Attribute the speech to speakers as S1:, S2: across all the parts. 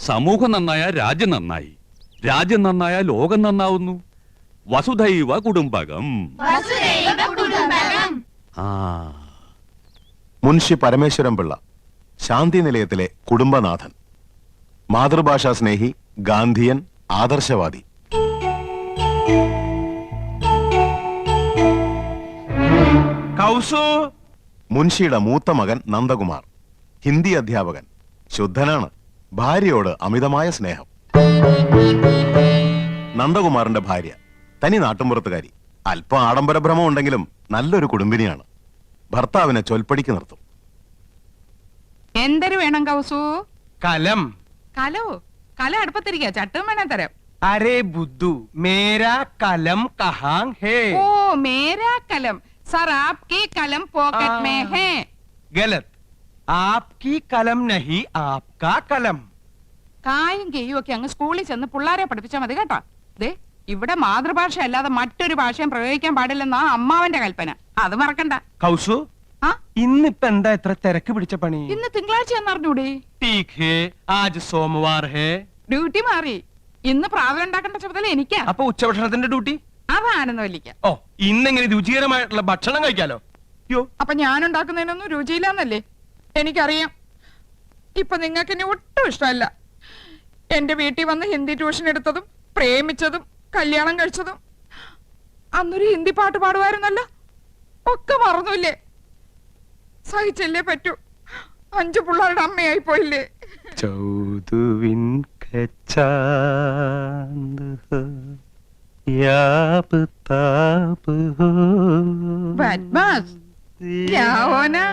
S1: സമൂഹം നന്നായാൽ രാജ്യം നന്നായി, രാജ്യം നന്നായാൽ ലോകം നന്നാവുന്നു. വസുധൈവ കുടുംബകം.
S2: മുൻഷി പരമേശ്വരൻ പിള്ള, ശാന്തി നിലയത്തിലെ കുടുംബനാഥൻ, മാതൃഭാഷാ സ്നേഹി, ഗാന്ധിയൻ, ആദർശവാദി. മുൻഷിയുടെ മൂത്ത മകൻ നന്ദകുമാർ, ഹിന്ദി അധ്യാപകൻ, ശുദ്ധനാണ്, ഭാര്യയോട് അമിതമായ സ്നേഹം. നന്ദകുമാറിന്റെ ഭാര്യ തനി നാട്ടുമ്പുറത്തുകാരി, അല്പം ആഡംബരഭ്രമം ഉണ്ടെങ്കിലും നല്ലൊരു കുടുംബിനിയാണ്. ഭർത്താവിനെ ചൊൽപ്പടിക്ക് നിർത്തും.
S3: എന്തൊരു വേണം കൗസു?
S4: കലം.
S3: കലോ? കല അടുപ്പത്തിരിക്കുക, ചട്ടും വേണം തരാം.
S4: അരേ ബുദ്ധു, മേരാ കലം കഹാം ഹേ?
S3: ഓ, മേരാ കലം. സർ, ആപ്കി കലം പോക്കറ്റ് മേ ഹേ.
S4: ഗലത്. ആപ്കി കലം നഹി, ആപ്കാ കലം.
S3: കായും കെയ്യും ഒക്കെ അങ്ങ് സ്കൂളിൽ ചെന്ന് പിള്ളാരെ പഠിപ്പിച്ചാൽ മതി കേട്ടോ. ദേ, ഇവിടെ മാതൃഭാഷ അല്ലാതെ മറ്റൊരു ഭാഷയും പ്രയോഗിക്കാൻ പാടില്ലെന്നാ അമ്മാവന്റെ കൽപ്പന. അത് മറക്കണ്ട.
S4: കൗസു, ഇന്നിപ്പ എന്താ എത്ര തിരക്ക് പിടിച്ച പണി?
S3: ഇന്ന് തിങ്കളാഴ്ച എന്നറിഞ്ഞൂടെ?
S4: ആജ് സോമവാർ ഹേ.
S3: ഡ്യൂട്ടി മാറി. ഇന്ന് പ്രാവൽ ഉണ്ടാക്കേണ്ട ചുമതല എനിക്കാ.
S4: അപ്പൊ ഉച്ചഭക്ഷണത്തിന്റെ ഡ്യൂട്ടി?
S3: അതാണെന്ന് വലിക്ക.
S4: ഓ, ഇന്നെങ്ങനെ രുചികരമായിട്ടുള്ള ഭക്ഷണം കഴിക്കാലോ? യോ,
S3: അപ്പൊ ഞാൻ ഉണ്ടാക്കുന്നതിനൊന്നും രുചിയില്ലെന്നല്ലേ എനിക്കറിയാം. ഇപ്പൊ നിങ്ങൾക്ക് എന്നെ ഒട്ടും ഇഷ്ടമല്ല. എന്റെ വീട്ടിൽ വന്ന് ഹിന്ദി ട്യൂഷൻ എടുത്തതും പ്രേമിച്ചതും കല്യാണം കഴിച്ചതും അന്നൊരു ഹിന്ദി പാട്ട് പാടുമായിരുന്നല്ലോ, ഒക്കെ മറന്നുല്ലേ? സഹിച്ചല്ലേ പറ്റൂ. 5 പിള്ളേരുടെ അമ്മയായി പോയില്ലേ?
S4: ചൗദുവിൻ കച്ചാന്ത് ഹോ യാബ് താബ് ഹോ.
S3: ബദ്മാസ്, ക്യാ ഹോനാ?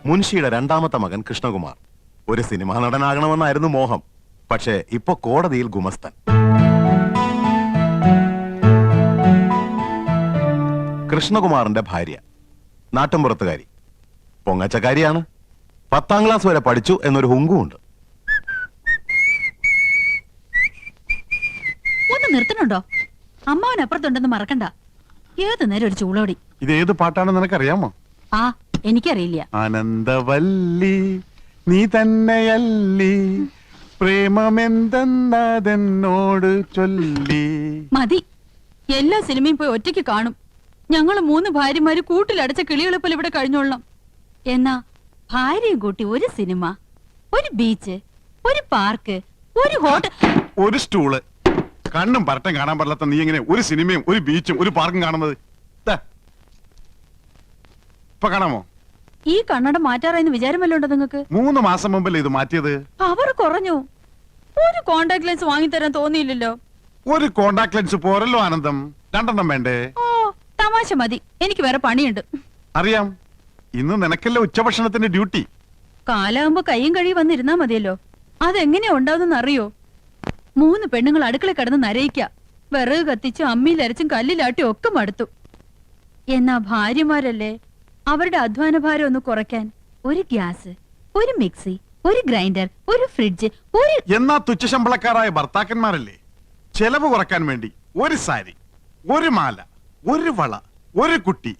S2: മുൻഷിയുടെ രണ്ടാമത്തെ മകൻ കൃഷ്ണകുമാർ, ഒരു സിനിമാ നടനാകണമെന്നായിരുന്നു മോഹം. പക്ഷേ ഇപ്പൊ കോടതിയിൽ ഗുമസ്തൻ. കൃഷ്ണകുമാറിന്റെ ഭാര്യ നാട്ടുംപുറത്തുകാരി, പൊങ്ങച്ചക്കാരിയാണ്. 10ാം ക്ലാസ് വരെ പഠിച്ചു എന്നൊരു ഹുങ്കുമുണ്ട്.
S5: ഒന്ന് നിർത്തണുണ്ടോ? അമ്മാവൻ അപ്പുറത്തുണ്ടെന്ന് മറക്കണ്ട. ഏത് നേരം ഒരു ചൂളോടി.
S2: ഇത് ഏത് പാട്ടാണെന്ന് നിനക്കറിയാമോ?
S5: ആ, എനിക്കറിയില്ല.
S2: ആനന്ദവല്ലി നീ തന്നെയല്ലി, പ്രേമമെന്തെന്നതെന്നോട് ചൊല്ലി.
S5: മതി, എല്ലാ സിനിമയും പോയി ഒറ്റയ്ക്ക് കാണും. ഞങ്ങള് 3 ഭാര്യമാര് കൂട്ടിലടച്ച കിളികളെ പോലെ ഇവിടെ കഴിഞ്ഞോളണം. എന്നാ ഭാര്യയും കൂട്ടി ഒരു സിനിമ, ഒരു ബീച്ച്, ഒരു പാർക്ക്, ഒരു ഹോട്ടൽ,
S2: ഒരു സ്റ്റൂള്. കണ്ണും പരട്ടം കാണാൻ പാടില്ലാത്ത നീ എങ്ങനെ ഒരു സിനിമയും ഒരു ബീച്ചും ഒരു പാർക്കും കാണുന്നത്? ഇപ്പൊ കാണാമോ?
S5: ഈ കണ്ണട മാറ്റാറായെന്ന് വിചാരമല്ലോണ്ടോ നിങ്ങൾക്ക്?
S2: 3 മാസം മുമ്പല്ലേ ഇത് മാറ്റിയത്?
S5: അവർ കുറഞ്ഞു. ഒരു കോണ്ടാക്ട് ലെൻസ് വാങ്ങിത്തരാൻ തോന്നിയില്ലല്ലോ.
S2: ഒരു കോണ്ടാക്ട് ലെൻസ് പോരല്ലോ ആനന്ദം, 2 വേണ്ടേ?
S5: ഓ, തമാശ മതി, എനിക്ക് വേറെ പണിയുണ്ട്.
S2: അറിയാം, ഇന്ന് നിനക്കല്ലേ ഉച്ചഭക്ഷണത്തിന്റെ ഡ്യൂട്ടി.
S5: കാലാകുമ്പോ കയ്യും കഴി വന്നിരുന്നാ മതിയല്ലോ. അതെങ്ങനെയാ ഉണ്ടാവുന്ന അറിയോ? 3 പെണ്ണുങ്ങൾ അടുക്കള കിടന്ന് നരയിക്ക, വിറക് കത്തിച്ചും അമ്മിയിലരച്ചും കല്ലിലാട്ടിയും ഒക്കെ മടുത്തു. എന്നാ ഭാര്യമാരല്ലേ, അവരുടെ അധ്വാന ഭാരം ഒന്ന് കുറയ്ക്കാൻ ഒരു ഗ്യാസ്, ഒരു മിക്സി, ഒരു ഗ്രൈൻഡർ, ഒരു ഫ്രിഡ്ജ്,
S2: എന്നാ തുച്ഛശമ്പളക്കാരായ ഭർത്താക്കന്മാരല്ലേ ചെലവ് കുറയ്ക്കാൻ വേണ്ടി ഒരു സാരി, ഒരു മാല, ഒരു വള, ഒരു കുട്ടി,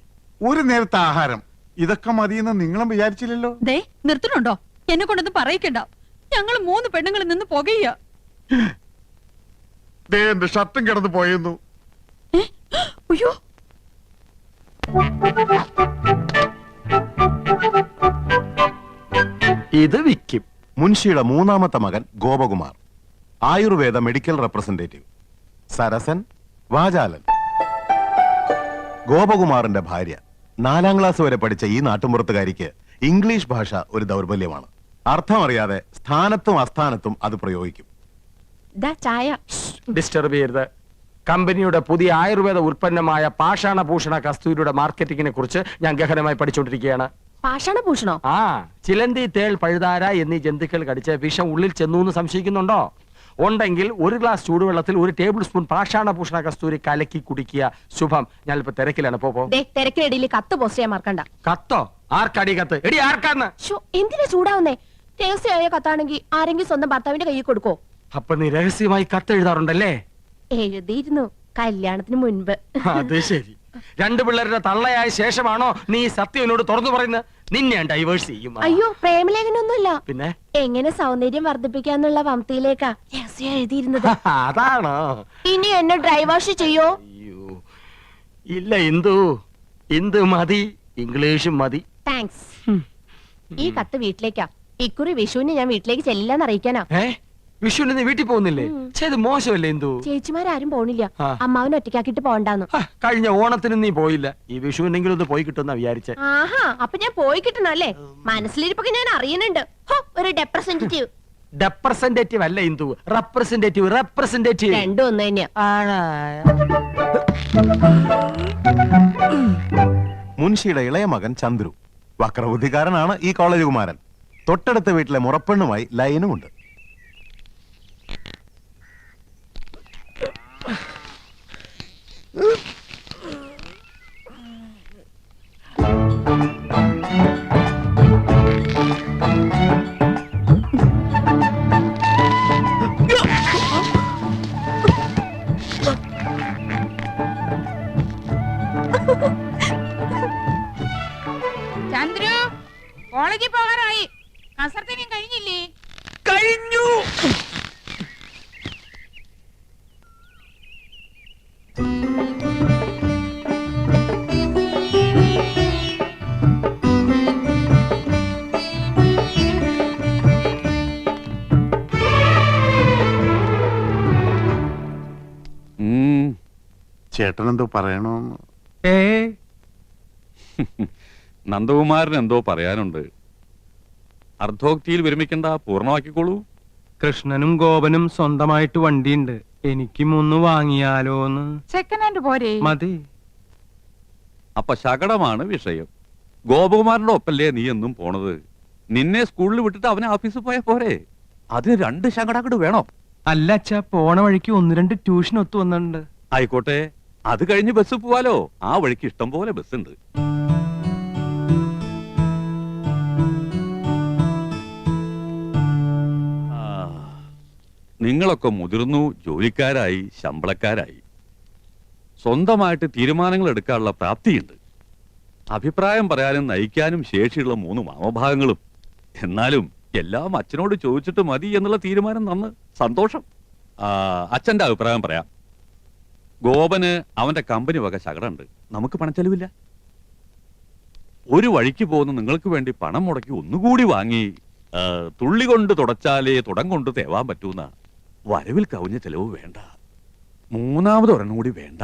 S2: ഒരു നേരത്തെ ആഹാരം, ഇതൊക്കെ മതിയെന്ന് നിങ്ങളും വിചാരിച്ചില്ലല്ലോ.
S5: ദേ, നിർത്തണുണ്ടോ? എന്നെ കൊണ്ടൊന്നും പറയിക്കണ്ട. ഞങ്ങൾ 3 പെണ്ണുങ്ങളിൽ നിന്ന് പുകയ്യ.
S2: എന്റെ ഷർട്ടും കിടന്നു പോയിരുന്നു.
S5: അയ്യോ,
S4: ഇത് വിക്കും.
S2: മുൻഷിയുടെ 3ാമത്തെ മകൻ ഗോപകുമാർ, ആയുർവേദ മെഡിക്കൽ റെപ്രസെന്റേറ്റീവ്, സരസൻ, വാചാലൻ. ഗോപകുമാറിന്റെ ഭാര്യ 4ാം ക്ലാസ് വരെ പഠിച്ച ഈ നാട്ടുമ്പുറത്തുകാരിക്ക് ഇംഗ്ലീഷ് ഭാഷ ഒരു ദൗർബല്യമാണ്. അർത്ഥമറിയാതെ സ്ഥാനത്തും അസ്ഥാനത്തും അത് പ്രയോഗിക്കും.
S4: ഡിസ്റ്റർബ് ചെയ്യരുത്. കമ്പനിയുടെ പുതിയ ആയുർവേദ ഉൽപ്പന്നമായ പാഷാണഭൂഷണ കസ്തൂരിയുടെ മാർക്കറ്റിംഗിനെ കുറിച്ച് ഞാൻ ഗഹനമായി പഠിച്ചുകൊണ്ടിരിക്കുകയാണ്.
S6: പാഷാണഭൂഷണോ?
S4: ആ, ചിലന്തി, തേൾ, പഴുതാര എന്നീ ജന്തുക്കൾ കടിച്ച വിഷം ഉള്ളിൽ ചെന്നു എന്ന് സംശയിക്കുന്നുണ്ടോ? ഉണ്ടെങ്കിൽ 1 ഗ്ലാസ് ചൂടുവെള്ളത്തിൽ 1 ടേബിൾ സ്പൂൺ പാഷാണഭൂഷണ കസ്തൂരി കലക്കി കുടിക്കുക. ശുഭം. ഞാനിപ്പോ തിരക്കിലാണ്.
S6: തിരക്കിനിടയിൽ കത്ത് പോസ്റ്റ് ചെയ്യാൻ മറക്കണ്ട.
S4: കത്തോ? ആർക്കടി കത്ത്? എടി, ആർക്കാന്ന്?
S6: എന്തിനാ ചൂടാവുന്നേ? രഹസ്യമായ കത്താണെങ്കിൽ ആരെങ്കിലും സ്വന്തം ഭർത്താവിന്റെ കയ്യിൽ കൊടുക്കോ?
S4: അപ്പൊ നീ രഹസ്യമായി കത്ത് എഴുതാറുണ്ടല്ലേ?
S6: എഴുതിയിരുന്നു, കല്യാണത്തിന് മുൻപ്.
S4: അത് ശരി. രണ്ടു പിള്ളേരുടെ തള്ളയായ ശേഷമാണോ നീ ഈ സത്യം എന്നോട് തുറന്നു പറയുന്നത്? നിന്നെ ഞാൻ ഡൈവേഴ്സ് ചെയ്യും.
S6: അയ്യോ പ്രേമലേഖനൊന്നുമില്ല.
S4: പിന്നെ
S6: എങ്ങനെ സൗന്ദര്യം വർദ്ധിപ്പിക്കാന്നുള്ള വംതിയിലേക്കാ രഹസ്യം എഴുതിയിരുന്നത്.
S4: അതാണോ?
S6: ഇനി എന്നെ ഡ്രൈവാഷ് ചെയ്യോ?
S4: അയ്യോ ഇല്ല ഇന്ദു, ഇന്ദു മതി, ഇംഗ്ലീഷും മതി.
S6: താങ്ക്സ്. ഈ കത്ത് വീട്ടിലേക്കാ. ഇക്കുറി വിഷുവിന് ഞാൻ വീട്ടിലേക്ക് ചെല്ലാന്ന് അറിയിക്കാനാ.
S4: വിഷുവിന് നീ വീട്ടിൽ പോകുന്നില്ലേ? ചെയ്ത് മോശമല്ലേ ഇന്ദു?
S6: ചേച്ചിമാരും പോണില്ല.
S4: ആ.
S6: അമ്മാവനെ ഒറ്റയ്ക്കാക്കിട്ട് പോണ്ടാന്ന്.
S4: കഴിഞ്ഞ ഓണത്തിന് നീ പോയില്ല. ഈ വിഷുവിനെങ്കിലും ഒന്ന് പോയി കിട്ടുന്ന വിചാരിച്ചേ.
S6: ആഹാ, അപ്പൊ ഞാൻ പോയി കിട്ടണല്ലേ? മനസ്സിലിരിപ്പൊക്കെ ഞാൻ അറിയുന്നുണ്ട്. ഹോ, ഒരു റെപ്രസെന്റേറ്റീവ്.
S4: റെപ്രസെന്റേറ്റീവ് അല്ല ഇന്ദു, റെപ്രസെന്റേറ്റീവ്. റെപ്രസെന്റേറ്റീവ്
S6: രണ്ടും ഒന്ന് തന്നെയാ.
S7: മുൻഷിയുടെ ഇളയ മകൻ ചന്ദ്രു വക്രബുദ്ധിക്കാരനാണ്. ഈ കോളേജ് കുമാരൻ. തൊട്ടടുത്ത വീട്ടിലെ മുറപ്പെണ്ണുമായി ലൈനുമുണ്ട്.
S3: ചന്ദ്രു കോളേജിൽ പോകാറായി. കസർത്തിനും കഴിഞ്ഞില്ലേ?
S4: കഴിഞ്ഞു.
S2: ചേട്ടനെന്തോ പറയണോന്ന്.
S1: നന്ദകുമാരൻ എന്തോ പറയാനുണ്ട്. അർദ്ധോക്തിയിൽ വിരമിക്കണ്ട, പൂർണ്ണമാക്കിക്കോളൂ.
S8: കൃഷ്ണനും ഗോപനും സ്വന്തമായിട്ട് വണ്ടിയുണ്ട്. എനിക്കും ഒന്ന് വാങ്ങിയാലോന്ന്.
S3: സെക്കൻഡ് ഹാൻഡ് പോരെ?
S8: മതി.
S1: അപ്പൊ ശകടമാണ് വിഷയം. ഗോപകുമാരന്റെ ഒപ്പല്ലേ നീ എന്നും പോണത്? നിന്നെ സ്കൂളിൽ വിട്ടിട്ട് അവനെ ഓഫീസിൽ പോയാ പോരെ? അതിന് 2 ശകടാക്കട് വേണോ?
S8: അല്ല അച്ഛാ, പോണ വഴിക്ക് 1-2 ട്യൂഷൻ ഒത്തു വന്നിട്ടുണ്ട്.
S1: ആയിക്കോട്ടെ, അത് കഴിഞ്ഞ് ബസ് പോവാലോ. ആ വഴിക്ക് ഇഷ്ടം പോലെ ബസ് ഉണ്ട്. നിങ്ങളൊക്കെ മുതിർന്നു, ജോലിക്കാരായി, ശമ്പളക്കാരായി, സ്വന്തമായിട്ട് തീരുമാനങ്ങൾ എടുക്കാനുള്ള പ്രാപ്തിയുണ്ട്. അഭിപ്രായം പറയാനും നയിക്കാനും ശേഷിയുള്ള 3 മാമഭാഗങ്ങളും. എന്നാലും എല്ലാം അച്ഛനോട് ചോദിച്ചിട്ട് മതി എന്നുള്ള തീരുമാനം നന്ന് സന്തോഷം. അച്ഛന്റെ അഭിപ്രായം പറയാം. ഗോപന് അവന്റെ കമ്പനി വക ശകടുണ്ട്. നമുക്ക് പണച്ചെലവില്ല. ഒരു വഴിക്ക് പോകുന്ന നിങ്ങൾക്ക് വേണ്ടി പണം മുടക്കി ഒന്നുകൂടി വാങ്ങി തുള്ളി കൊണ്ട് തുടച്ചാലേ തുടം കൊണ്ട് തേവാൻ പറ്റൂന്ന വരവിൽ കവിഞ്ഞ ചെലവ് വേണ്ട. 3ാമത് ഒരെണ്ണം കൂടി വേണ്ട.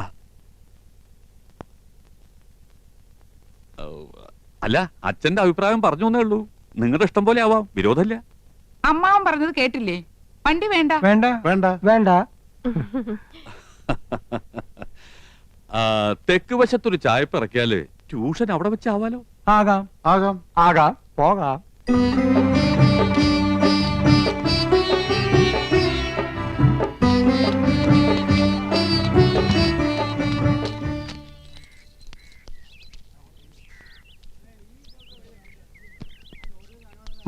S1: അല്ല, അച്ഛന്റെ അഭിപ്രായം പറഞ്ഞു എന്നേ ഉള്ളൂ. നിങ്ങളുടെ ഇഷ്ടം പോലെ ആവാം, വിരോധമില്ല.
S3: അമ്മാവൻ പറഞ്ഞത് കേട്ടില്ലേ? വണ്ടി വേണ്ട.
S8: വേണ്ട
S2: വേണ്ട
S4: വേണ്ട.
S1: തെക്ക് വശത്തൊരു ചായപ്പ് ഇറക്കിയാല് ട്യൂഷൻ അവിടെ വെച്ചാവാലോ.
S8: ആകാം.
S2: ആകാം.
S4: ആകാം, പോകാം.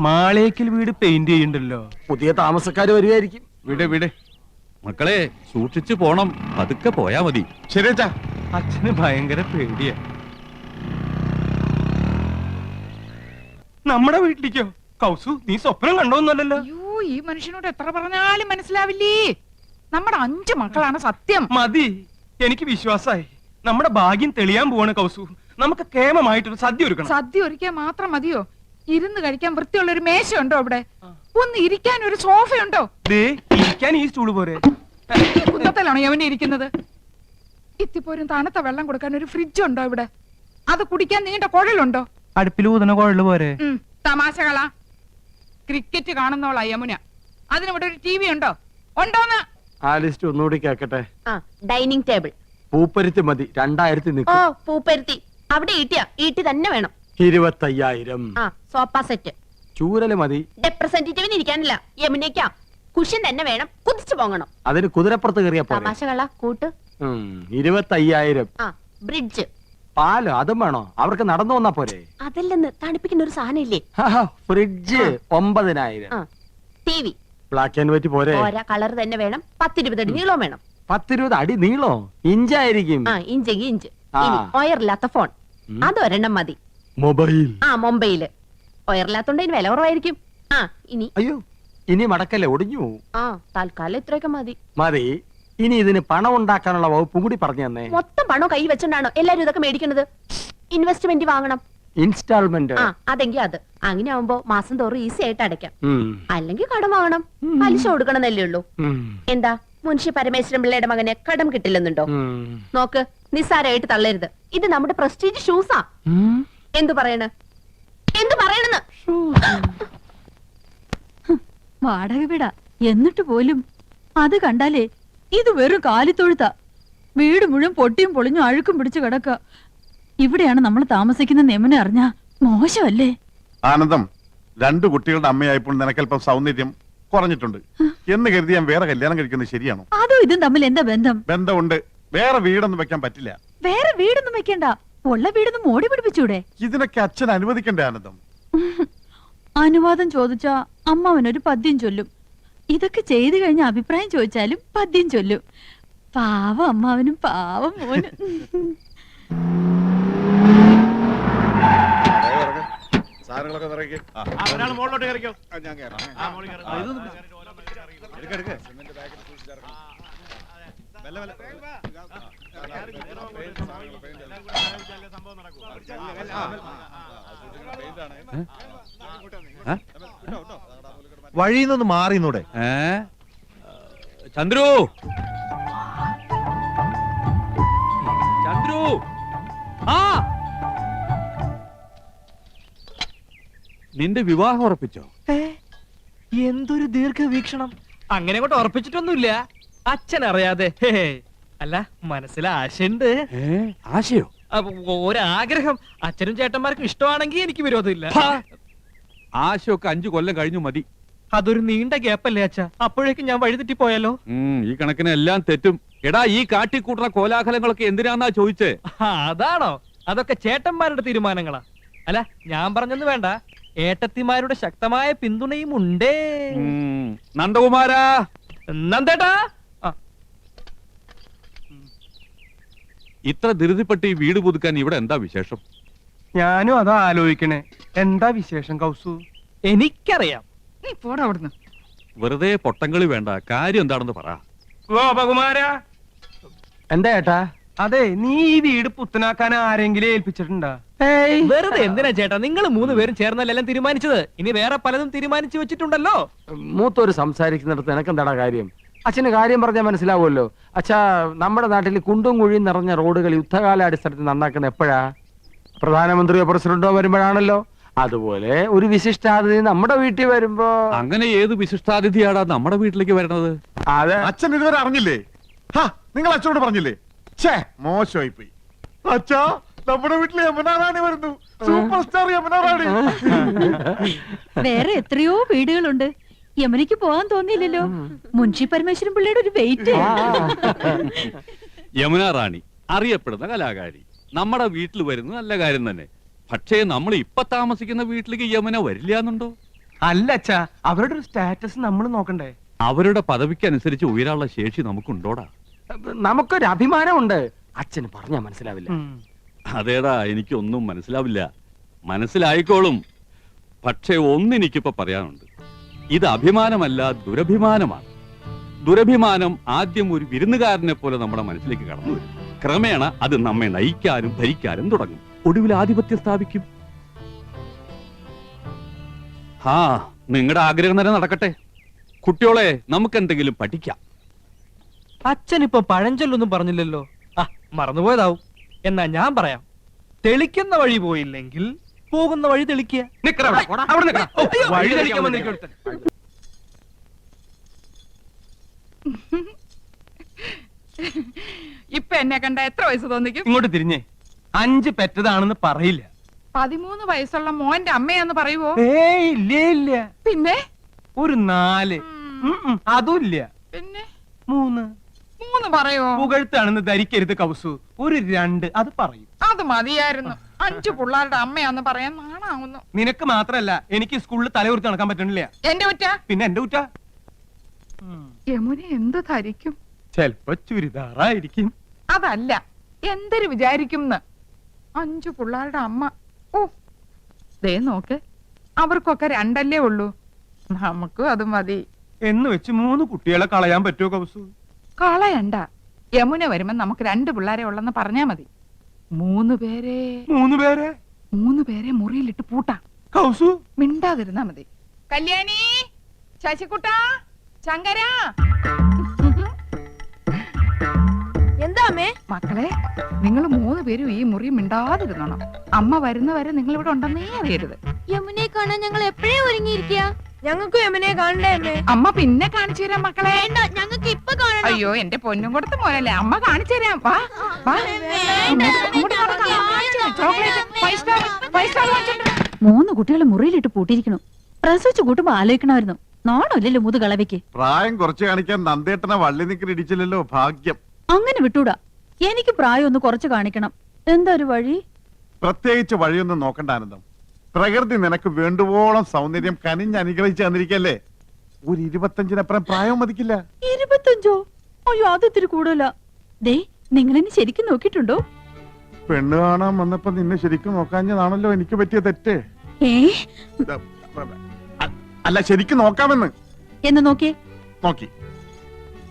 S8: മാളേക്കൽ വീട് പെയിന്റ് ചെയ്യണ്ടല്ലോ.
S4: പുതിയ താമസക്കാര് വരുമായിരിക്കും.
S2: വിട്.
S1: മക്കളെ സൂക്ഷിച്ചു പോണം, പതുക്കെ പോയാ മതി.
S2: ശരിയച്ചാ.
S8: അച്ഛന് ഭയങ്കര പേടിയാ. നമ്മുടെ വീട്ടിലേക്കോ? കൗസു, നീ സ്വപ്നം കണ്ടോന്നല്ലോ.
S3: അയ്യോ, ഈ മനുഷ്യനോട് എത്ര പറഞ്ഞാലും മനസ്സിലാവില്ലേ. നമ്മുടെ 5 മക്കളാണ് സത്യം.
S8: മതി, എനിക്ക് വിശ്വാസായി. നമ്മുടെ ഭാഗ്യം തെളിയാൻ പോവാണ് കൗസു. നമുക്ക് കേമമായിട്ടൊരു സദ്യ ഒരുക്കണം.
S3: സദ്യ ഒരുക്കാൻ മാത്രം മതിയോ? ഇരുന്ന് കഴിക്കാൻ വൃത്തിയുള്ള ഒരു മേശയുണ്ടോ അവിടെ? ഒന്ന് ഇരിക്കാൻ ഒരു സോഫയുണ്ടോ?
S8: ഇരിക്കാൻ ഈ സ്റ്റൂള് പോരെ?
S3: കുന്നത്തിലാണോ യവനെ ഇരിക്കുന്നത്? ഇത്തിപ്പോരും തണുത്ത വെള്ളം കൊടുക്കാൻ ഒരു ഫ്രിഡ്ജ് ഉണ്ടോ ഇവിടെ? അത് കുടിക്കാൻ നീണ്ട കുഴലുണ്ടോ?
S8: അടുപ്പിൽ ഊതുന്ന കുഴല് പോരെ?
S3: തമാശകളാ. ക്രിക്കറ്റ് കാണുന്നോളാ യമുന. അതിനിവിടെ ഒരു TV ഉണ്ടോ? ഉണ്ടോന്ന്?
S4: ആ ലിസ്റ്റ് ഒന്നുകൂടി കേക്കട്ടെ.
S6: Dining table.
S4: പൂപ്പരുത്തി മതി, 2000
S6: ഓ,
S4: നിൽക്കും.
S6: പൂപ്പരുത്തി. അവിടെ ഈട്ടി തന്നെ വേണം.
S4: 25,000.
S6: Sofa set.
S4: ചൂരല് മതി.
S6: റെപ്രസെന്റേറ്റീവിന് ഇരിക്കാനില്ല, യമുനയ്ക്കാ. കുഷ്യൻ തന്നെ വേണം, കുതിച്ചു പോകണം.
S4: അതിന് കുതിരപ്പുറത്ത് കയറിയ പോലെ.
S6: തമാശകള കൂട്ട്.
S4: 25,000.
S6: ബ്രിഡ്ജ്.
S4: പാല് അതും വേണോ? അവർക്ക് നടന്നു വന്നാ പോരെ?
S6: അതല്ലെന്ന്, തണുപ്പിക്കുന്ന ഒരു സാധനം ഇല്ലേ?
S4: Fridge 9,000.
S6: TV.
S4: Black and white പോരെ?
S6: ഓരോ കളർ തന്നെ വേണം. 10-20 അടി നീളവും വേണം.
S4: 10-20 അടി നീളോ? ഇഞ്ചായിരിക്കും.
S6: ഇഞ്ചെങ്കിൽ ഇഞ്ച്. ഇനി ഒയറില്ലാത്ത ഫോൺ അതൊരെണ്ണം മതി.
S4: മൊബൈൽ.
S6: ആ മുംബൈയില് ഒയറില്ലാത്തോണ്ട് ഇതിന് വില കുറവായിരിക്കും. ആ ഇനി
S4: അയ്യോ, ഇനി മടക്കല്ലേ, ഒടിഞ്ഞു പോവും.
S6: ആ തൽക്കാലം ഇത്രയൊക്കെ മതി.
S4: മതി. ഇനി ഇതിന് പണം ഉണ്ടാക്കാനുള്ള വകുപ്പും കൂടി പറഞ്ഞു തന്നെ.
S6: മൊത്തം പണം കൈ വെച്ചോണ്ടാണോ എല്ലാരും ഇതൊക്കെ മേടിക്കണത്? ഇൻവെസ്റ്റ്മെന്റ് വാങ്ങണം.
S4: ഇൻസ്റ്റാൾമെന്റ്.
S6: ആ അതെങ്കിൽ അത് അങ്ങനെ ആവുമ്പോ മാസം തോറും ഈസി ആയിട്ട് അടയ്ക്കാം. അല്ലെങ്കിൽ കടം വാങ്ങണം, പലിശ കൊടുക്കണമെന്നല്ലേ ഉള്ളൂ. എന്താ മുൻഷി പരമേശ്വരൻ പിള്ളയുടെ മകന് കടം കിട്ടില്ലെന്നുണ്ടോ? നോക്ക്, നിസ്സാരമായിട്ട് തള്ളരുത്. ഇത് നമ്മുടെ പ്രസ്റ്റീജ് ഷൂസാ. എന്തു പറയണെന്ന്
S5: വാടക വീടാ എന്നിട്ട് പോലും അത് കണ്ടാലേ ഇത് വെറും കാലിത്തൊഴുത്താ. വീട് മുഴുവൻ പൊട്ടിയും പൊളിഞ്ഞും അഴുക്കും പിടിച്ചു കിടക്ക. ഇവിടെയാണ് നമ്മൾ താമസിക്കുന്ന നെമനെ അറിഞ്ഞാ മോശമല്ലേ?
S2: ആനന്ദം, 2 കുട്ടികളുടെ അമ്മയായപ്പോൾ നിനക്കല്പം സൗന്ദര്യം കുറഞ്ഞിട്ടുണ്ട് എന്ന് കരുതി ഞാൻ വേറെ കല്യാണം കഴിക്കുന്നത് ശരിയാണോ?
S5: അതും ഇതും തമ്മിൽ എന്താ ബന്ധം?
S2: ബന്ധമുണ്ട്. വേറെ വീടൊന്നും വെക്കാൻ പറ്റില്ല.
S5: വേറെ വീടൊന്നും വെക്കണ്ട, ഉള്ള വീടൊന്നും മോടി പിടിപ്പിച്ചൂടെ?
S2: ഇതിനൊക്കെ അച്ഛൻ അനുവദിക്കണ്ടേ ആനന്ദം?
S5: അനുവാദം ചോദിച്ചാ അമ്മാവനൊരു പദ്യം ചൊല്ലും. ഇതൊക്കെ ചെയ്തു കഴിഞ്ഞ അഭിപ്രായം ചോദിച്ചാലും പദ്യം ചൊല്ലും. പാവം അമ്മാവനും പാവം മോനും.
S7: വഴിയിൽ മാറിന്നൂടെ?
S1: ചന്ദ്രു, ചന്ദ്രു, ആ നിന്റെ വിവാഹം ഉറപ്പിച്ചോ?
S8: എന്തൊരു ദീർഘവീക്ഷണം. അങ്ങനെ കൊണ്ട് ഉറപ്പിച്ചിട്ടൊന്നുമില്ല, അച്ഛൻ അറിയാതെ. അല്ല, മനസ്സിൽ ആശയുണ്ട്.
S1: ആശയോ?
S8: ഒരാഗ്രഹം. അച്ഛനും ചേട്ടന്മാർക്കും ഇഷ്ടമാണെങ്കിൽ എനിക്ക് വിരോധമില്ല.
S1: ആശയൊക്കെ 5 കൊല്ലം കഴിഞ്ഞു മതി.
S8: അതൊരു നീണ്ട ഗ്യാപ്പല്ലേ അച്ഛ? അപ്പോഴേക്കും ഞാൻ വഴിതെറ്റി പോയാലോ?
S1: ഈ കണക്കിന് എല്ലാം തെറ്റും. എടാ, ഈ കാട്ടിക്കൂട്ടുന്ന കോലാഹലങ്ങളൊക്കെ എന്തിനാന്നാ ചോദിച്ചേ?
S8: അതാണോ? അതൊക്കെ ചേട്ടന്മാരുടെ തീരുമാനങ്ങളാ. അല്ല, ഞാൻ പറഞ്ഞൊന്നും വേണ്ട, ഏട്ടത്തിമാരുടെ ശക്തമായ പിന്തുണയും ഉണ്ടേ.
S1: നന്ദകുമാരാ,
S8: നന്ദേട്ടാ,
S1: ഇത്ര ധൃതിപ്പെട്ട് ഈ വീട് പുതുക്കാൻ ഇവിടെ എന്താ വിശേഷം?
S8: ഞാനും അതാ ആലോചിക്കണേ. എന്താ വിശേഷം കൗസു? എനിക്കറിയാം.
S3: നീ പോടാ അവിടുന്ന്.
S1: വെറുതെ പൊട്ടങ്കളി വേണ്ട, കാര്യം എന്താണെന്ന് പറ.
S8: ഗോപകുമാരാ,
S4: എന്താ ഏട്ടാ?
S8: അതെ, നീ ഈ വീട് പുത്തനാക്കാൻ ആരെങ്കിലും ഏൽപ്പിച്ചിട്ടുണ്ടാ? വെറുതെ എന്തിനാ ചേട്ടാ, നിങ്ങൾ 3 പേരും ചേർന്നല്ല എല്ലാം തീരുമാനിച്ചത്. ഇനി വേറെ പലതും തീരുമാനിച്ചു വെച്ചിട്ടുണ്ടല്ലോ.
S4: മൂത്തോര് സംസാരിക്കുന്നിടത്ത് എനക്കെന്താടാ കാര്യം? അച്ഛന് കാര്യം പറഞ്ഞാൽ മനസ്സിലാവുമല്ലോ. അച്ഛാ, നമ്മുടെ നാട്ടിൽ കുണ്ടും കുഴിയും നിറഞ്ഞ റോഡുകൾ യുദ്ധകാലാടിസ്ഥാനത്തിൽ നന്നാക്കുന്ന എപ്പോഴാ? പ്രധാനമന്ത്രിയോ പ്രസിഡന്റോ വരുമ്പോഴാണല്ലോ. അതുപോലെ ഒരു വിശിഷ്ടാതിഥി നമ്മുടെ വീട്ടിൽ വരുമ്പോ.
S1: അങ്ങനെ ഏത് വിശിഷ്ടാതിഥിയാടാ നമ്മുടെ വീട്ടിലേക്ക് വരണത്?
S4: അതെ,
S2: അച്ഛൻ ഇതുവരെ അറിഞ്ഞില്ലേ? നിങ്ങൾ അച്ഛനോട് പറഞ്ഞില്ലേ? ഛേ, മോശമായി പോയി. അച്ഛാ, നമ്മുടെ വീട്ടിൽ യമുനാറാണി വരുന്നു. Super star Yamunarani.
S5: വേറെ എത്രയോ വീടുകളുണ്ട്. യമനിക്ക് പോകാൻ തോന്നിയില്ലല്ലോ. മുൻഷി പരമേശ്വരൻ പിള്ളയുടെ ഒരു വെയിറ്റ്.
S1: യമുന റാണി അറിയപ്പെടുന്ന കലാകാരി നമ്മുടെ വീട്ടിൽ വരുന്നത് നല്ല കാര്യം തന്നെ. പക്ഷേ നമ്മൾ ഇപ്പൊ താമസിക്കുന്ന വീട്ടിലേക്ക് യമുന വരില്ല എന്നുണ്ടോ?
S8: അല്ല അച്ഛാ, അവരുടെ ഒരു സ്റ്റാറ്റസ് നമ്മൾ നോക്കണ്ടേ?
S1: അവരുടെ പദവിക്കനുസരിച്ച് ഉയരാനുള്ള ശേഷി നമുക്കുണ്ടോടാ?
S4: നമുക്കൊരു അഭിമാനമുണ്ട്. അച്ഛന് പറഞ്ഞാ മനസ്സിലാവില്ല.
S1: അതേടാ, എനിക്കൊന്നും മനസ്സിലാവില്ല. മനസ്സിലായിക്കോളും. പക്ഷേ ഒന്നെനിക്കിപ്പോ പറയാനുണ്ട്. ഇത് അഭിമാനമല്ല, ദുരഭിമാനമാണ്. ദുരഭിമാനം ആദ്യം ഒരു വിരുന്നുകാരനെ പോലെ നമ്മുടെ മനസ്സിലേക്ക് കടന്നു വരും. ക്രമേണ അത് നമ്മെ നയിക്കാനും ഭരിക്കാനും തുടങ്ങും. ഒടുവിൽ ആധിപത്യം സ്ഥാപിക്കും. നിങ്ങളുടെ ആഗ്രഹം തന്നെ നടക്കട്ടെ. കുട്ടിയോളെ, നമുക്കെന്തെങ്കിലും പഠിക്കാം.
S8: അച്ഛനിപ്പോ പഴഞ്ചൊല്ലൊന്നും പറഞ്ഞില്ലല്ലോ. മറന്നുപോയതാവും. എന്നാ ഞാൻ പറയാം. തെളിക്കുന്ന വഴി പോയില്ലെങ്കിൽ പോകുന്ന വഴി തെളിക്കുക. വഴി തെളിക്കാൻ വന്നിരിക്കും.
S3: ഇപ്പൊ എന്നെ കണ്ട എത്ര വയസ്സ് തോന്നിക്കും?
S8: ഇങ്ങോട്ട് തിരിഞ്ഞേ. 5 പെറ്റതാണെന്ന് പറയില്ല.
S3: 13 വയസ്സുള്ള മോന്റെ അമ്മയാന്ന് പറയുവോ?
S8: ഇല്ല.
S3: പിന്നെ
S8: ഒരു 4. അതുമില്ല.
S3: പിന്നെ
S8: 3
S3: പറയോ?
S8: പുകഴ്ത്താണെന്ന് ധരിക്കരുത് കൗസു. ഒരു 2 അത് പറയും.
S3: അത് മതിയായിരുന്നു. 5 പിള്ളേരുടെ അമ്മയാന്ന് പറയാൻ നാണാവുന്നു.
S8: നിനക്ക് മാത്രല്ല, എനിക്ക് സ്കൂളിൽ തലയുർത്തി നടക്കാൻ പറ്റണില്ല.
S3: എന്റെ കുറ്റ?
S8: പിന്നെ എന്റെ കുറ്റ.
S3: യമുന എന്ത് ധരിക്കും?
S8: ചെലപ്പോ ചുരിദാറായിരിക്കും.
S3: അതല്ല, എന്തൊരു വിചാരിക്കും 5 പിള്ളേരുടെ അമ്മ. ഓ ദേ നോക്ക്, അവർക്കൊക്കെ 2 ഉള്ളൂ, നമുക്കും അത് മതി.
S8: എന്ന് വെച്ച് 3 കുട്ടികളെ കളയാൻ പറ്റുമോ കൗസു?
S3: കളയണ്ട, യമുന വരുമ്പോ നമുക്ക് 2 പിള്ളേരെ ഉള്ളെന്ന് പറഞ്ഞാ മതി. 3 പേരെ
S8: 3 പേരെ
S3: മുറിയിലിട്ട് പൂട്ടാം.
S8: കൗസു
S3: മിണ്ടാതിരുന്നാ മതി. കല്യാണി, ശശികുട്ട, ശങ്കര.
S6: എന്താ അമ്മേ?
S3: മക്കളെ, നിങ്ങൾ 3 പേരും ഈ മുറി മിണ്ടാതിരുന്നോണം. അമ്മ വരുന്നവരെ നിങ്ങൾ ഇവിടെ ഉണ്ടെന്നേ അറിയരുത്.
S6: യമുനെ കാണാൻ ഞങ്ങൾ എപ്പോഴേ ഒരുങ്ങിയിരിക്കുക. ഞങ്ങൾക്ക് യമുനെ കാണണ്ടേ അമ്മേ?
S3: അമ്മ പിന്നെ കാണിച്ചു തരാം മക്കളെ.
S6: ഞങ്ങൾക്ക് ഇപ്പൊ കാണണം.
S3: അയ്യോ, എന്റെ പൊന്നും കൊടുത്ത മോനല്ലേ, അമ്മ കാണിച്ചു തരാം. വാ വാ, അങ്ങോട്ട് നടക്കാം. ചോക്ലേറ്റ്, 5 സ്റ്റാർ വാങ്ങിച്ചിട്ടുണ്ട്.
S5: 3 കുട്ടികളെ മുറിയിലിട്ട് പൂട്ടിയിരിക്കണു. പ്രസവിച്ചു കൂട്ടുമ്പോ ആലോചിക്കണമായിരുന്നു. നാണമില്ലല്ലോ മുതു കളവയ്ക്ക്.
S2: പ്രായം കുറച്ച് കാണിക്കാൻ നന്ദേട്ടനെ വള്ളി നിക്കൽ ഇടിച്ചില്ലല്ലോ, ഭാഗ്യം.
S5: അങ്ങനെ വിട്ടൂടാ, എനിക്ക് പ്രായം ഒന്ന് കുറച്ച് കാണിക്കണം. എന്താ ഒരു വഴി?
S2: പ്രത്യേകിച്ച് വഴിയൊന്നും നോക്കണ്ട ആനന്ദം. പ്രകൃതി നിനക്ക് വേണ്ടുവോളം സൗന്ദര്യം കനിഞ്ഞ് അനുഗ്രഹിച്ചു തന്നിരിക്കല്ലേ. ഒരു 25-നപ്പുറം പ്രായം മതിക്കില്ല.
S5: 25? അയ്യോ, അത് ഇത്തിരി കൂടുതലാ. ദേ, നിങ്ങൾ എന്നെ ശരിക്കും നോക്കിയിട്ടുണ്ടോ?
S2: പെണ്ണ് കാണാൻ വന്നപ്പോ നിന്നെ ശരിക്കും നോക്കാഞ്ഞതാണല്ലോ എനിക്ക് പറ്റിയ തെറ്റ്. അല്ല, ശരിക്കും നോക്കാമെന്ന്.
S5: എന്ന് നോക്കിയേ.
S2: നോക്കി.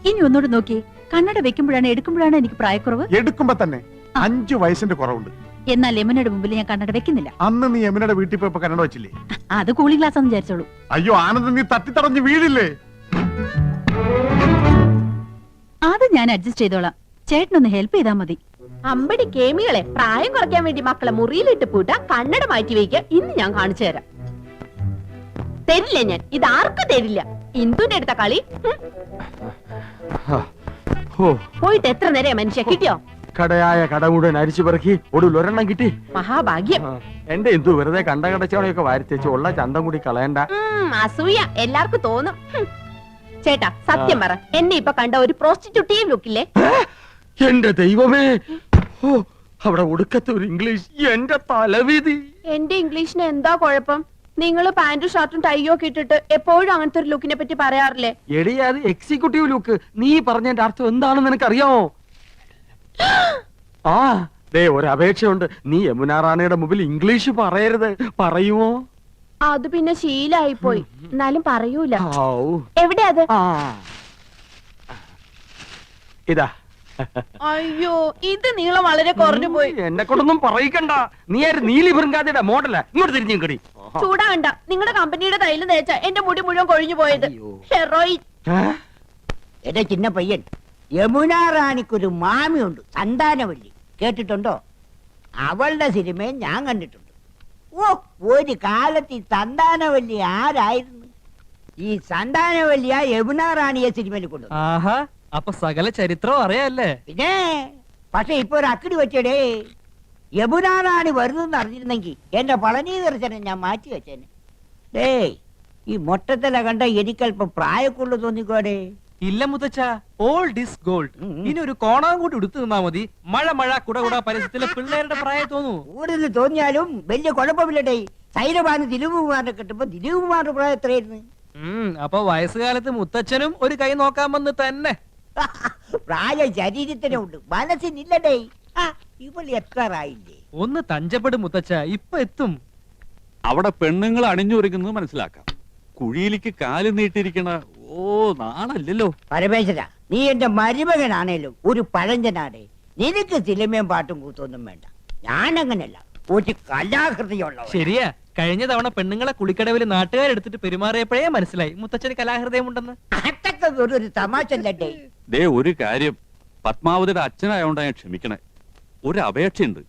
S5: ഇനി ഒന്നോട് നോക്കിയേ. കണ്ണട വെക്കുമ്പോഴാണ് എടുക്കുമ്പോഴാണ് എനിക്ക് പ്രായക്കുറവ്?
S2: എടുക്കുമ്പോ തന്നെ 5 വയസ്സിന്റെ കുറവുണ്ട്.
S5: എന്നാൽ യമുനയുടെ മുമ്പിൽ ഞാൻ കണ്ണട വെക്കുന്നില്ല.
S2: അന്ന് നീ യമുനയുടെ വീട്ടിൽ പോയപ്പോ കന്നഡ വെച്ചില്ലേ?
S5: അത് കൂളിംഗ് ഗ്ലാസ് എന്ന് വിചാരിച്ചോളൂ.
S2: അയ്യോ ആനന്ദം, നീ തട്ടിത്തടഞ്ഞ് വീഴില്ലേ?
S5: അത് ഞാൻ അഡ്ജസ്റ്റ് ചെയ്തോളാം. ചേട്ടനൊന്ന് ഹെൽപ്പ് ചെയ്താൽ മതി.
S6: അമ്പടി കേമികളെ, പ്രായം കുറയ്ക്കാൻ വേണ്ടി മക്കളെ മുറിയിലിട്ട് പൂട്ടാ, കണ്ണട മാറ്റി വയ്ക്കുക. ഇന്ന് ഞാൻ കാണിച്ചു തരാം. തരില്ല ഞാൻ, ഇത് ആർക്കും തരില്ല. ഇന്ദുന്റെ അടുത്ത കളി. പോയിട്ട് എത്ര നേരം മനുഷ്യ കിട്ടിയോ?
S4: കടയായ കട മുഴുവൻ അരിച്ചു പെറുക്കി ഒടുവിൽ ഒരെണ്ണം കിട്ടി.
S6: മഹാഭാഗ്യം.
S4: എന്റെ എന്തു വെറുതെ കണ്ട കടച്ചോടെയൊക്കെ വാരിത്തേച്ച് ഉള്ള ചന്തം കൂടി കളയണ്ട.
S6: അസൂയ എല്ലാവർക്കും തോന്നും. ചേട്ടാ സത്യം പറ, എന്നെ ഇപ്പൊ കണ്ട ഒരു പ്രോസ്റ്റിറ്റ്യൂട്ടീവ് ലുക്കില്ലേ?
S4: എന്റെ ദൈവമേ, ഓ അവിടെ ഒടുക്കത്തെ ഒരു ഇംഗ്ലീഷ്, എന്റെ തലവിധി.
S6: എന്റെ ഇംഗ്ലീഷിന് എന്താ കുഴപ്പം? നിങ്ങൾ പാന്റും ഷർട്ടും ടൈയോ ഒക്കെ ഇട്ടിട്ട് എപ്പോഴും അങ്ങനത്തെ ഒരു ലുക്കിനെ പറ്റി പറയാറില്ലേ?
S4: എടി, അത് എക്സിക്യൂട്ടീവ് ലുക്ക്. നീ പറഞ്ഞതിന്റെ അർത്ഥം എന്താണെന്ന് നിനക്കറിയാമോ? ആ ദേ, ഒരു അപേക്ഷയുണ്ട്. നീ യമുന റാണിയുടെ മുമ്പിൽ ഇംഗ്ലീഷ് പറയരുത്. പറയുമോ?
S6: അത് പിന്നെ ശീലായി പോയി. എന്നാലും പറയൂല.
S4: ഔ.
S6: എവിടെ അത്?
S4: ആ ഇതാ.
S6: അയ്യോ, ഇത് നീളം വളരെ കുറഞ്ഞു പോയി.
S4: എന്നെ കൊണ്ടൊന്നും പറയിക്കണ്ട. നീ ആര്? നീലി ബൃങ്കാതിയുടെ മോഡല. ഇങ്ങോട്ട് തിരിഞ്ഞു കടി.
S6: ചൂടാണ്ട. നിങ്ങളുടെ കമ്പനിയുടെ തൈല് തേച്ച എന്റെ മുടി മുഴുവൻ കൊഴിഞ്ഞു പോയത്. ഹെറോയിൻ.
S9: എന്റെ ചിന്ന പയ്യൻ, യമുന റാണിക്കൊരു മാമിയുണ്ട്, സന്താനവല്ലി. കേട്ടിട്ടുണ്ടോ? അവളുടെ സിനിമയും ഞാൻ കണ്ടിട്ടുണ്ട്. ഓ, ഒരു കാലത്ത് ഈ സന്താനവല്ലി ആരായിരുന്നു? ഈ സന്താനവല്ലിയ യമുന റാണിയെ സിനിമയിൽ കൊണ്ടു.
S8: ആഹാ, അപ്പൊ സകല ചരിത്രം അറിയാല്ലേ?
S9: പിന്നെ പക്ഷെ ഇപ്പൊ ഒരു അക്കിടി വെച്ചടേ. യമുന റാണി വരുന്നെന്ന് അറിഞ്ഞിരുന്നെങ്കിൽ എന്റെ പളനി ദർശനം ഞാൻ മാറ്റി വെച്ചേനെ. ഡേയ്, ഈ മൊട്ടത്തില കണ്ട എനിക്കല്പം പ്രായക്കുള്ളു തോന്നിക്കോടേ.
S8: ഇല്ല മുത്തച്ഛ, ഓൾഡ് ഇസ് ഗോൾഡ്. ഇനി ഒരു കോണാൻ കൂടി എടുത്തു നിന്നാ മതി. മഴ മഴ കുട കുട പരസ്യത്തിലെ പിള്ളേരുടെ പ്രായം തോന്നൂ.
S9: കൂടുതൽ തോന്നിയാലും വലിയ കുഴപ്പമില്ലടേ. സൈരഭാന് ദിലീപ് കുമാറിനെ കിട്ടുമ്പോ ദിലീപ് കുമാറിന്റെ പ്രായം എത്രയായിരുന്നു?
S8: അപ്പൊ വയസ്സുകാലത്ത് മുത്തച്ഛനും ഒരു കൈ നോക്കാൻ വന്ന് തന്നെ.
S9: പ്രായം ശരീരത്തിനുണ്ട്, മനസ്സിനില്ലടേ. ഇവൾ എത്രയില്ലേ?
S8: ഒന്ന് തഞ്ചപ്പെടും മുത്തച്ഛ, ഇപ്പൊ എത്തും.
S1: അവിടെ പെണ്ണുങ്ങൾ അണിഞ്ഞൊരുങ്ങുന്നത് മനസ്സിലാക്കാം. കുഴിയിലേക്ക് കാല് നീട്ടിയിരിക്കണ നാണല്ലോ.
S9: പരമേശ്വര, നീ എന്റെ മരുമകനാണേലും ഒരു പഴഞ്ചനാടേ. നിനക്ക് സിനിമയും പാട്ടും കൂത്തൊന്നും വേണ്ട. ഞാനങ്ങനല്ല, ഒരു കലാകൃതിയുള്ള.
S8: ശരിയാ, കഴിഞ്ഞ തവണ പെണ്ണുങ്ങളെ കുളിക്കടവിൽ നാട്ടുകാരെടുത്തിട്ട് പെരുമാറിയപ്പോഴേ മനസ്സിലായി മുത്തച്ഛന് കലാഹൃദയം ഉണ്ടെന്ന്.
S9: അതൊക്കെ ഒരു തമാശ അല്ലടേ.
S1: ദേ, ഒരു കാര്യം, പത്മാവതിയുടെ അച്ഛനായോണ്ടാ ഞാൻ ക്ഷമിക്കണേ. ഒരു അപേക്ഷയുണ്ട്.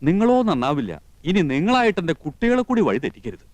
S1: നിങ്ങളോ നന്നാവില്ല. ഇനി നിങ്ങളായിട്ട് എന്റെ കുട്ടികളെ കൂടി വഴി തെറ്റിക്കരുത്.